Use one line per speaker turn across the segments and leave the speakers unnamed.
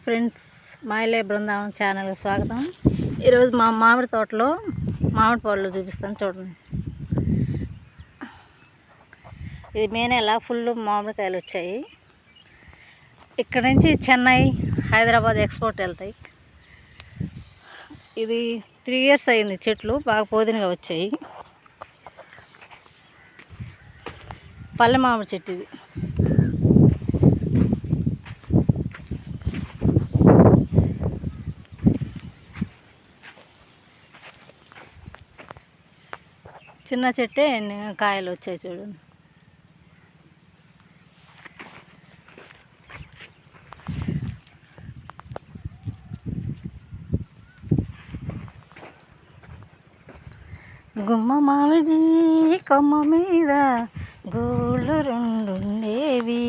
Friends, మాయలే Brindavanam ఛానల్కి స్వాగతం. ఈరోజు మా మామిడి తోటలో మామిడి పళ్ళు చూపిస్తాను చూడండి. ఇది మే నెల ఫుల్ మామిడికాయలు వచ్చాయి. ఇక్కడ నుంచి చెన్నై, హైదరాబాద్ ఎక్స్పోర్ట్ వెళ్తాయి. ఇది 3 years అయింది. చెట్లు బాగా పోదినగా వచ్చాయి. పల్లె మామిడి చెట్టు ఇది. చిన్న చెట్టే కాయలు వచ్చాయి చూడండి. గుమ్మ మామిడి కొమ్మ మీద గూళ్ళు రెండుండేవి,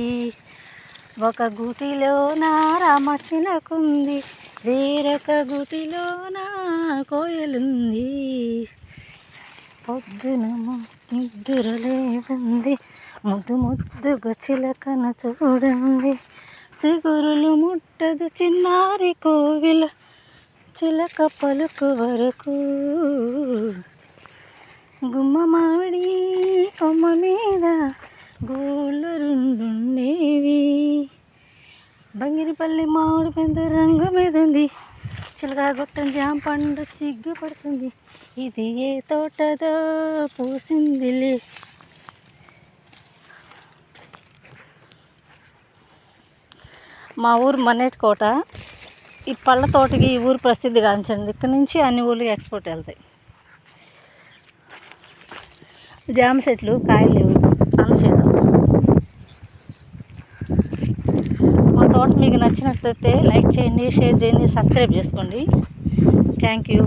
ఒక గుటిలోన రామచిలకుంది, వేరొక గుటిలోన కోయలుంది. పొద్దున నిద్రలేదంది, ముద్దు ముద్దుగా చిలకను చూడండి. చిగురులు ముట్టదు చిన్నారి కోవిల, చిలక పలుకు వరకు. గుమ్మ మామిడి కొమ్మ మీద గూళ్ళు రెండుండేవి, బంగిరిపల్లి మామిడి పెద్ద రంగు మీద ఉంది, చిలక గొట్టం జామ పండు చిగ్గు పడుతుంది, ఇది ఏ తోటదో పూసిందిలే. మా ఊరు మన్నేటికోట. ఈ పళ్ళ తోటకి ఈ ఊరు ప్రసిద్ధిగాంచింది. ఇక్కడ నుంచి అన్ని ఊర్లు ఎక్స్పోర్ట్ వెళ్తాయి. జామ చెట్లు కాయలు లేవు, అనసీజన్. మా తోట మీకు నచ్చినట్లయితే లైక్ చేయండి, షేర్ చేయండి, సబ్స్క్రైబ్ చేసుకోండి. Thank you.